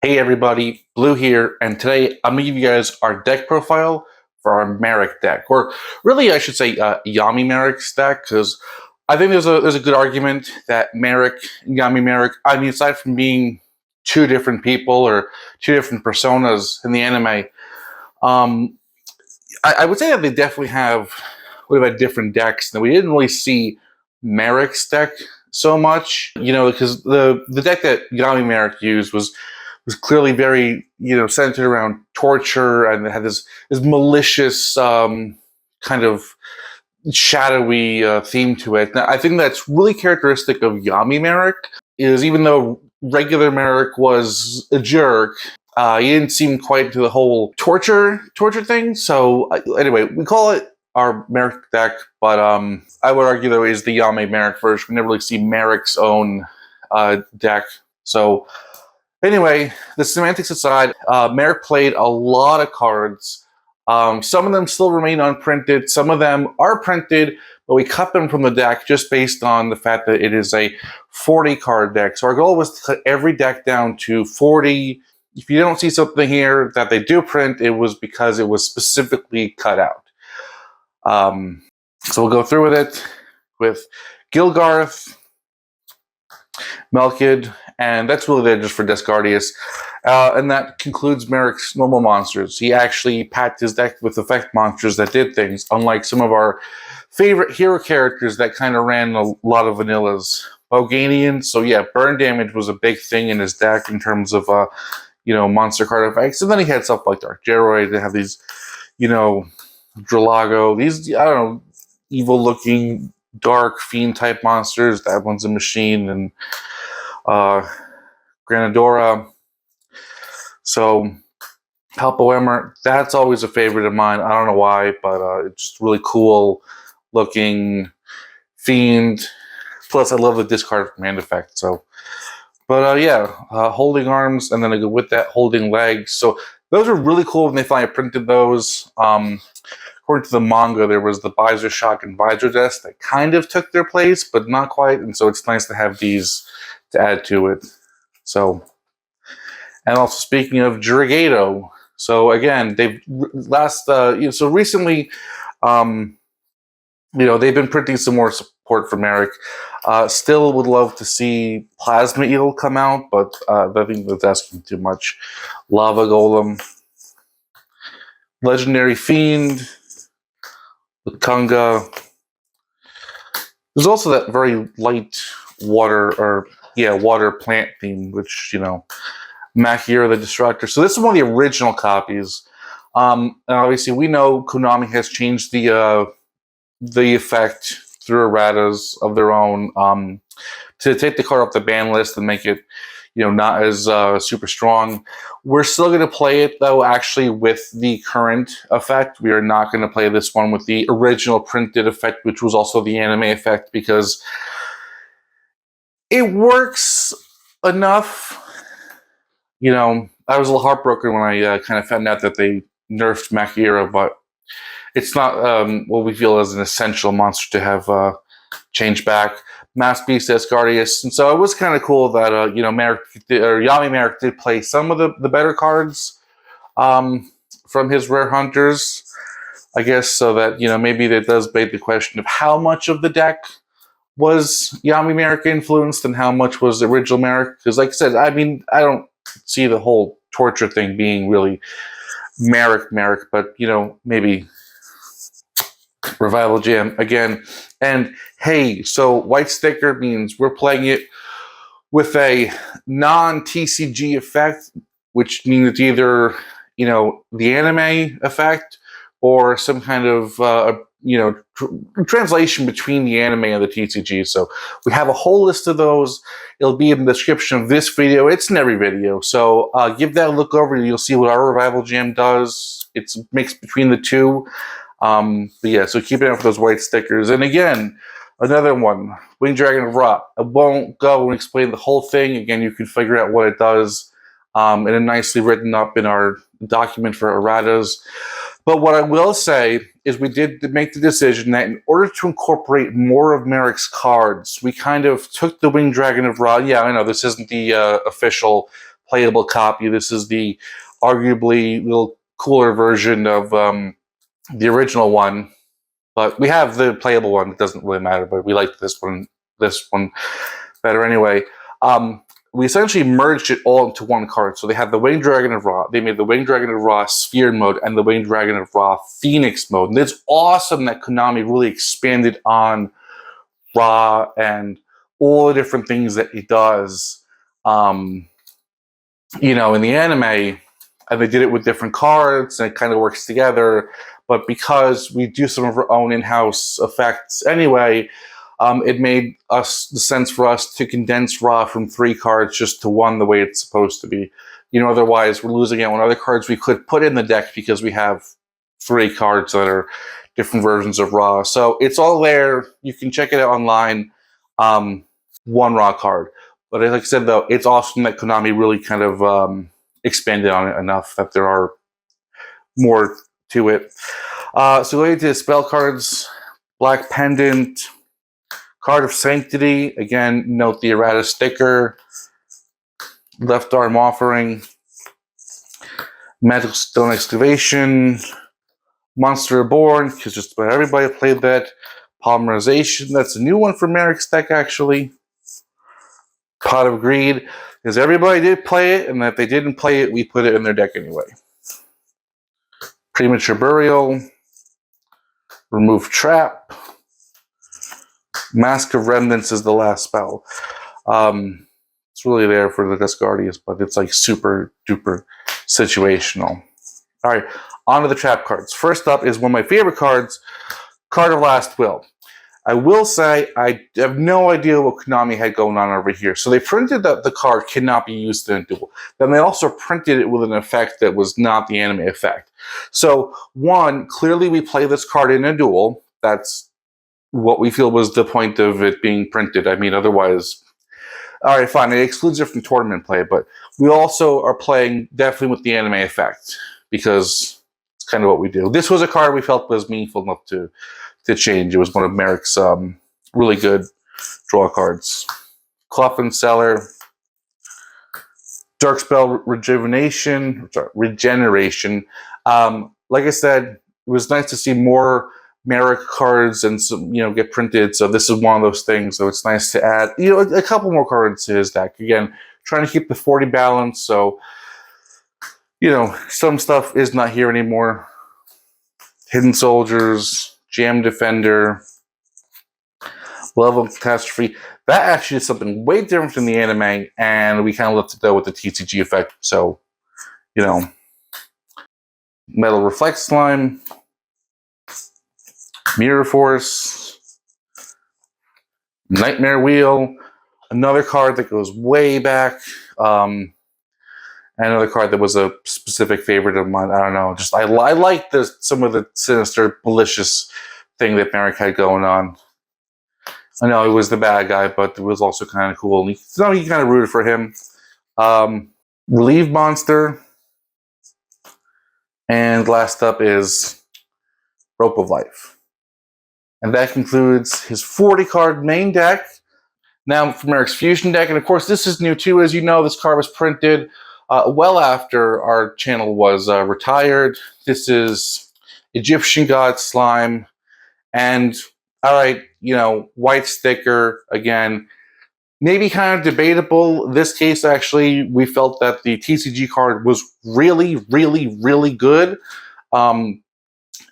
Hey everybody, Blue here, and today I'm going to give you guys our deck profile for our Marik deck, or really I should say Yami Marik's deck, because I think there's a good argument that Marik and Yami Marik, I mean, aside from being two different people or two different personas in the anime, um, I would say that they definitely we've had different decks, and we didn't really see Marik's deck so much, because the deck that Yami Marik used was clearly very, centered around torture, and it had this malicious kind of shadowy theme to it. Now, I think that's really characteristic of Yami Marik. Is even though regular Marik was a jerk, he didn't seem quite into the whole torture thing. So anyway, we call it our Marik deck, but I would argue though is the Yami Marik version. We never really see Marik's own deck. So anyway, the semantics aside, Marik played a lot of cards. Some of them still remain unprinted. Some of them are printed, but we cut them from the deck just based on the fact that it is a 40-card deck. So our goal was to cut every deck down to 40. If you don't see something here that they do print, it was because it was specifically cut out. So we'll go through with it with Gilgarth, Melkid, and that's really there just for Descardius. And that concludes Marik's normal monsters. He actually packed his deck with effect monsters that did things, unlike some of our favorite hero characters that kind of ran a lot of vanillas. Boganian, so yeah, burn damage was a big thing in his deck in terms of, monster card effects. And then he had stuff like Dark Jeroid. They have these, Dralago, these, I don't know, evil-looking dark fiend type monsters. That one's a machine, and Granadora. So Helpoemer, that's always a favorite of mine. I don't know why, but it's just really cool looking fiend. Plus, I love the discard command effect. So, but holding arms, and then I go with that holding legs. So those are really cool when they finally printed those. According to the manga, there was the Visor Shock and Visor Desk that kind of took their place, but not quite. And so it's nice to have these to add to it. So, and also speaking of Dragato, so again, they've so recently, they've been printing some more support for Marik. Still would love to see Plasma Eel come out, but I think that's asking too much. Lava Golem, Legendary Fiend, Kunga. There's also that very light water plant theme, which, Makira the Destructor. So this is one of the original copies. And obviously we know Konami has changed the effect through erratas of their own to take the card off the ban list and make it, not as super strong. We're still going to play it, though, actually, with the current effect. We are not going to play this one with the original printed effect, which was also the anime effect, because it works enough. I was a little heartbroken when I kind of found out that they nerfed Makira, but it's not what we feel as an essential monster to have changed back. Mass Beast Descardius, and so it was kind of cool that Yami Marik did play some of the better cards from his rare hunters, I guess, so that maybe that does beg the question of how much of the deck was Yami Marik influenced and how much was the original Marik. Because, like I said, I mean, I don't see the whole torture thing being really Marik, but maybe Revival Jam again. And hey, so white sticker means we're playing it with a non-TCG effect, which means it's either the anime effect or some kind of translation between the anime and the TCG. So we have a whole list of those. It'll be in the description of this video. It's in every video. So give that a look over. You'll see what our Revival Jam does. It's mixed between the two. But yeah, so keep an eye out for those white stickers. And again, another one, Winged Dragon of Ra. I won't go and explain the whole thing. Again, you can figure out what it does and it nicely written up in our document for erratas. But what I will say is we did make the decision that in order to incorporate more of Marik's cards, we kind of took the Winged Dragon of Ra. Yeah, I know this isn't the official playable copy. This is the arguably little cooler version of the original one, but we have the playable one. It doesn't really matter, but we like this one better anyway. We essentially merged it all into one card. So they had the Winged Dragon of Ra. They made the Winged Dragon of Ra Sphere mode and the Winged Dragon of Ra Phoenix mode. And it's awesome that Konami really expanded on Ra and all the different things that he does, in the anime. And they did it with different cards, and it kind of works together. But because we do some of our own in-house effects anyway, it made the sense for us to condense Ra from 3 cards just to 1 the way it's supposed to be. Otherwise we're losing out on other cards we could put in the deck because we have 3 cards that are different versions of Ra. So it's all there. You can check it out online. 1 Ra card. But like I said, though, it's awesome that Konami really kind of expanded on it enough that there are more to it. So related to spell cards, Black Pendant, Card of Sanctity, again, note the errata sticker, Left Arm Offering, Magical Stone Excavation, Monster Reborn, because just about everybody played that, Polymerization, that's a new one for Marik's deck, actually. Pot of Greed, because everybody did play it, and if they didn't play it, we put it in their deck anyway. Premature Burial, Remove Trap, Mask of Remnants is the last spell. It's really there for the Discardius, but it's like super duper situational. All right, on to the trap cards. First up is one of my favorite cards, Card of Last Will. I will say I have no idea what Konami had going on over here. So they printed that the card cannot be used in a duel. Then they also printed it with an effect that was not the anime effect. So one, clearly we play this card in a duel. That's what we feel was the point of it being printed. I mean, otherwise, all right, fine. It excludes it from tournament play, but we also are playing definitely with the anime effect because it's kind of what we do. This was a card we felt was meaningful enough to change. It was one of Marik's really good draw cards. Coffin Cellar, Dark Spell Regeneration. Like I said, it was nice to see more Marik cards and some, get printed. So this is one of those things. So it's nice to add, a couple more cards to his deck. Again, trying to keep the 40 balance. So, some stuff is not here anymore. Hidden Soldiers, Jam Defender, Level of Catastrophe. That actually is something way different from the anime, and we kind of left it though with the TCG effect. So, Metal Reflect Slime, Mirror Force, Nightmare Wheel, another card that goes way back, and another card that was a specific favorite of mine. I don't know. Just I like some of the sinister, malicious thing that Marik had going on. I know he was the bad guy, but it was also kind of cool. And you kind of rooted for him. Relieve Monster. And last up is Rope of Life. And that concludes his 40-card main deck. Now for Marik's Fusion deck. And of course, this is new too. As you know, this card was printed well after our channel was retired. This is Egyptian God Slime. And, all right, white sticker, again, maybe kind of debatable. This case, actually, we felt that the TCG card was really, really, really good. And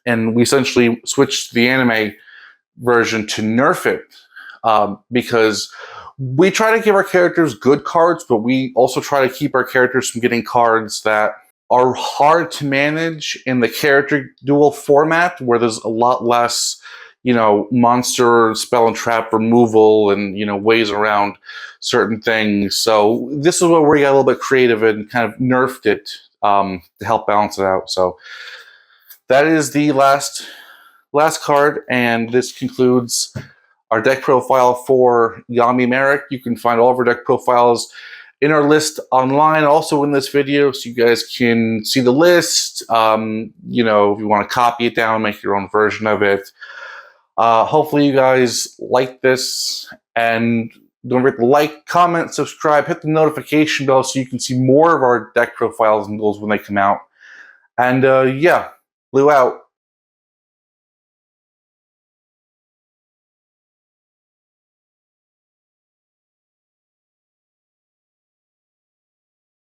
we essentially switched the anime version to nerf it because we try to give our characters good cards, but we also try to keep our characters from getting cards that are hard to manage in the character duel format, where there's a lot less, monster, spell and trap removal and, ways around certain things. So this is where we got a little bit creative and kind of nerfed it to help balance it out. So that is the last card, and this concludes our deck profile for Yami Marik. You can find all of our deck profiles in our list online, also in this video, so you guys can see the list. If you want to copy it down, make your own version of it. Hopefully you guys like this, and Don't forget to like, comment, subscribe, hit the notification bell so you can see more of our deck profiles and goals when they come out. And yeah, Blue out.